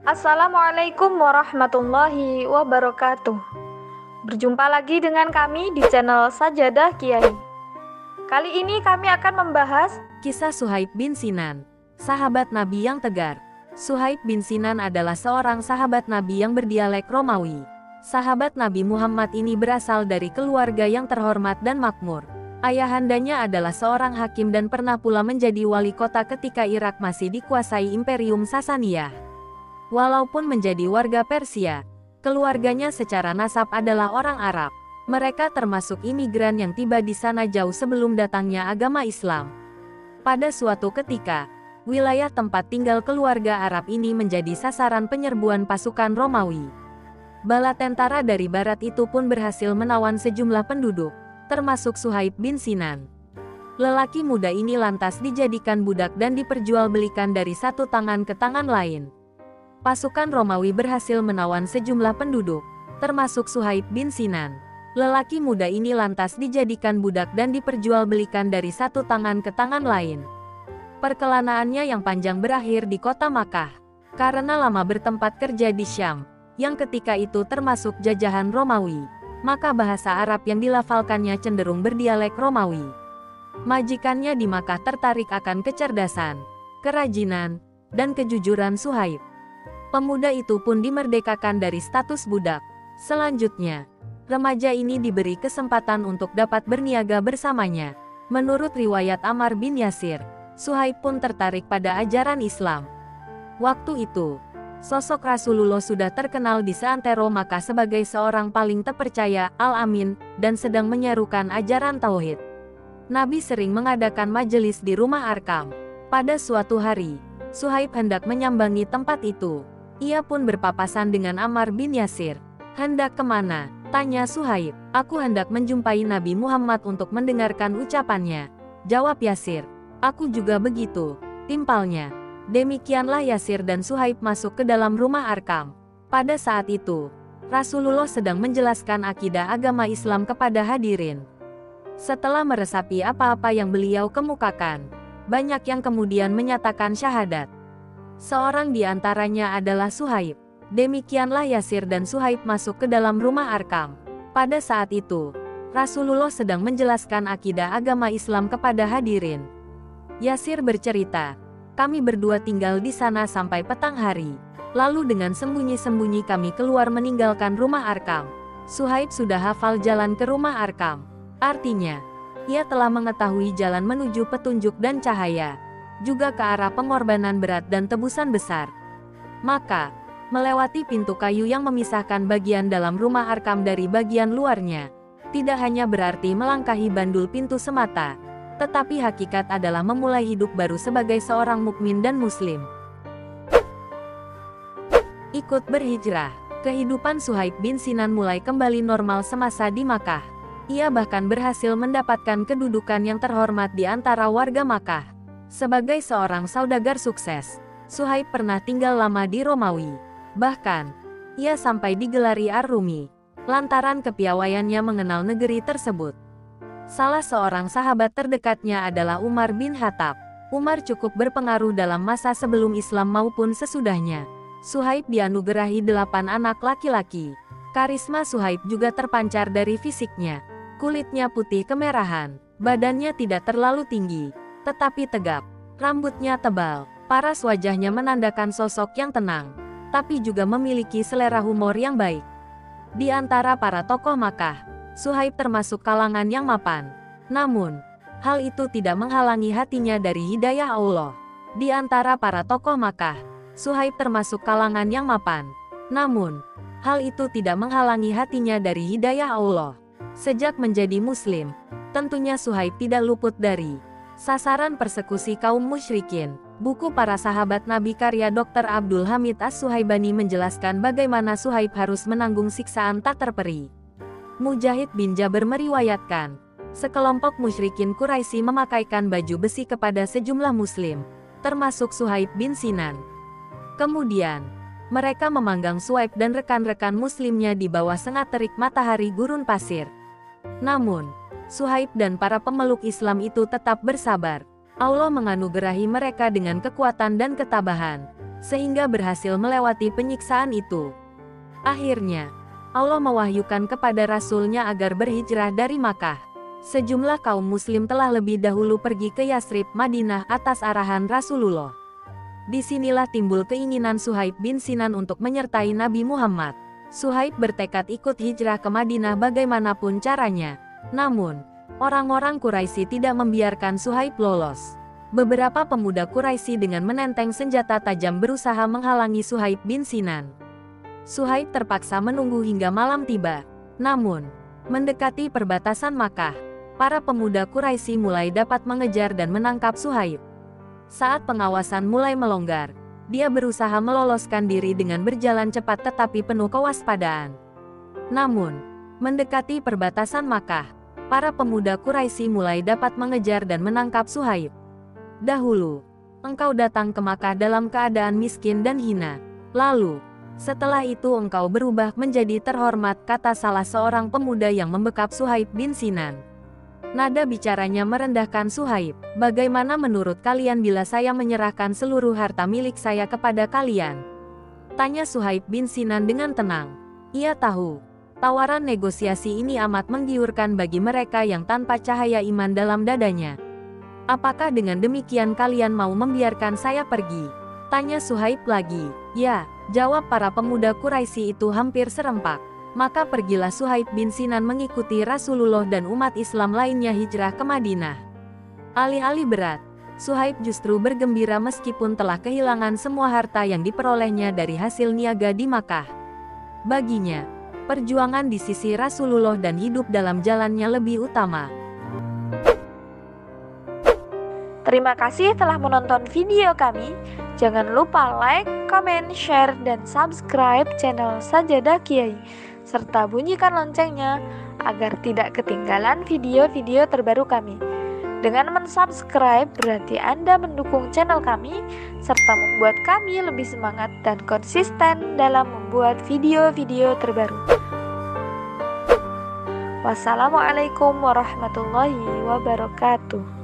Assalamualaikum warahmatullahi wabarakatuh. Berjumpa lagi dengan kami di channel Sajadah Kiai. Kali ini kami akan membahas Kisah Suhaib bin Sinan, sahabat Nabi yang tegar. Suhaib bin Sinan adalah seorang sahabat Nabi yang berdialek Romawi. Sahabat Nabi Muhammad ini berasal dari keluarga yang terhormat dan makmur. Ayahandanya adalah seorang hakim dan pernah pula menjadi wali kota ketika Irak masih dikuasai Imperium Sasaniyah. Walaupun menjadi warga Persia, keluarganya secara nasab adalah orang Arab. Mereka termasuk imigran yang tiba di sana jauh sebelum datangnya agama Islam. Pada suatu ketika, wilayah tempat tinggal keluarga Arab ini menjadi sasaran penyerbuan pasukan Romawi. Bala tentara dari barat itu pun berhasil menawan sejumlah penduduk, termasuk Suhaib bin Sinan. Lelaki muda ini lantas dijadikan budak dan diperjualbelikan dari satu tangan ke tangan lain. Pasukan Romawi berhasil menawan sejumlah penduduk, termasuk Suhaib bin Sinan. Lelaki muda ini lantas dijadikan budak dan diperjualbelikan dari satu tangan ke tangan lain. Perkelanaannya yang panjang berakhir di kota Makkah, karena lama bertempat kerja di Syam, yang ketika itu termasuk jajahan Romawi, maka bahasa Arab yang dilafalkannya cenderung berdialek Romawi. Majikannya di Makkah tertarik akan kecerdasan, kerajinan, dan kejujuran Suhaib. Pemuda itu pun dimerdekakan dari status budak. Selanjutnya, remaja ini diberi kesempatan untuk dapat berniaga bersamanya. Menurut riwayat Ammar bin Yasir, Suhaib pun tertarik pada ajaran Islam. Waktu itu, sosok Rasulullah sudah terkenal di seantero Makkah sebagai seorang paling terpercaya, Al-Amin, dan sedang menyerukan ajaran Tauhid. Nabi sering mengadakan majelis di rumah Arkam. Pada suatu hari, Suhaib hendak menyambangi tempat itu. Ia pun berpapasan dengan Ammar bin Yasir. "Hendak kemana?" tanya Suhaib. "Aku hendak menjumpai Nabi Muhammad untuk mendengarkan ucapannya," jawab Yasir. "Aku juga begitu," timpalnya. Demikianlah Yasir dan Suhaib masuk ke dalam rumah Arkam. Pada saat itu, Rasulullah sedang menjelaskan akidah agama Islam kepada hadirin. Setelah meresapi apa-apa yang beliau kemukakan, banyak yang kemudian menyatakan syahadat. Seorang di antaranya adalah Suhaib. Demikianlah Yasir dan Suhaib masuk ke dalam rumah Arkam. Pada saat itu, Rasulullah sedang menjelaskan akidah agama Islam kepada hadirin. Yasir bercerita, "Kami berdua tinggal di sana sampai petang hari. Lalu dengan sembunyi-sembunyi kami keluar meninggalkan rumah Arkam." Suhaib sudah hafal jalan ke rumah Arkam. Artinya, ia telah mengetahui jalan menuju petunjuk dan cahaya, juga ke arah pengorbanan berat dan tebusan besar. Maka, melewati pintu kayu yang memisahkan bagian dalam rumah Arkam dari bagian luarnya, tidak hanya berarti melangkahi bandul pintu semata, tetapi hakikat adalah memulai hidup baru sebagai seorang mukmin dan muslim. Ikut berhijrah. Kehidupan Suhaib bin Sinan mulai kembali normal semasa di Makkah. Ia bahkan berhasil mendapatkan kedudukan yang terhormat di antara warga Makkah. Sebagai seorang saudagar sukses, Suhaib pernah tinggal lama di Romawi. Bahkan, ia sampai digelari Ar-Rumi, lantaran kepiawaiannya mengenal negeri tersebut. Salah seorang sahabat terdekatnya adalah Umar bin Khattab. Umar cukup berpengaruh dalam masa sebelum Islam maupun sesudahnya. Suhaib dianugerahi 8 anak laki-laki. Karisma Suhaib juga terpancar dari fisiknya. Kulitnya putih kemerahan, badannya tidak terlalu tinggi, tetapi tegap. Rambutnya tebal, paras wajahnya menandakan sosok yang tenang, tapi juga memiliki selera humor yang baik. Di antara para tokoh Makkah, Suhaib termasuk kalangan yang mapan. Namun, hal itu tidak menghalangi hatinya dari hidayah Allah. Di antara para tokoh Makkah, Suhaib termasuk kalangan yang mapan. Namun, hal itu tidak menghalangi hatinya dari hidayah Allah. Sejak menjadi muslim, tentunya Suhaib tidak luput dari sasaran persekusi kaum musyrikin. Buku Para Sahabat Nabi karya Dr. Abdul Hamid As-Suhaibani menjelaskan bagaimana Suhaib harus menanggung siksaan tak terperi. Mujahid bin Jabir meriwayatkan, sekelompok musyrikin Quraisy memakaikan baju besi kepada sejumlah muslim, termasuk Suhaib bin Sinan. Kemudian, mereka memanggang Suhaib dan rekan-rekan muslimnya di bawah sengat terik matahari gurun pasir. Namun, Suhaib dan para pemeluk Islam itu tetap bersabar. Allah menganugerahi mereka dengan kekuatan dan ketabahan. sehingga berhasil melewati penyiksaan itu. Akhirnya, Allah mewahyukan kepada Rasul-Nya agar berhijrah dari Makkah. Sejumlah kaum muslim telah lebih dahulu pergi ke Yasrib, Madinah atas arahan Rasulullah. Disinilah timbul keinginan Suhaib bin Sinan untuk menyertai Nabi Muhammad. Suhaib bertekad ikut hijrah ke Madinah bagaimanapun caranya. Namun, orang-orang Quraisy tidak membiarkan Suhaib lolos. Beberapa pemuda Quraisy dengan menenteng senjata tajam berusaha menghalangi Suhaib bin Sinan. Suhaib terpaksa menunggu hingga malam tiba. Namun, mendekati perbatasan Makkah, para pemuda Quraisy mulai dapat mengejar dan menangkap Suhaib. Saat pengawasan mulai melonggar, dia berusaha meloloskan diri dengan berjalan cepat tetapi penuh kewaspadaan. Namun, mendekati perbatasan Makkah, para pemuda Quraisy mulai dapat mengejar dan menangkap Suhaib. Dahulu, engkau datang ke Makkah dalam keadaan miskin dan hina. Lalu, setelah itu engkau berubah menjadi terhormat, kata salah seorang pemuda yang membekap Suhaib bin Sinan. Nada bicaranya merendahkan Suhaib. Bagaimana menurut kalian bila saya menyerahkan seluruh harta milik saya kepada kalian? Tanya Suhaib bin Sinan dengan tenang. Ia tahu, tawaran negosiasi ini amat menggiurkan bagi mereka yang tanpa cahaya iman dalam dadanya. Apakah dengan demikian kalian mau membiarkan saya pergi? Tanya Suhaib lagi. Ya, jawab para pemuda Quraisy itu hampir serempak. Maka pergilah Suhaib bin Sinan mengikuti Rasulullah dan umat Islam lainnya hijrah ke Madinah. Alih-alih berat, Suhaib justru bergembira meskipun telah kehilangan semua harta yang diperolehnya dari hasil niaga di Makkah. Baginya, perjuangan di sisi Rasulullah dan hidup dalam jalannya lebih utama. Terima kasih telah menonton video kami. Jangan lupa like, comment, share, dan subscribe channel Sajadah Kiai, serta bunyikan loncengnya agar tidak ketinggalan video-video terbaru kami. Dengan mensubscribe berarti Anda mendukung channel kami, serta membuat kami lebih semangat dan konsisten dalam membuat video-video terbaru. Wassalamualaikum warahmatullahi wabarakatuh.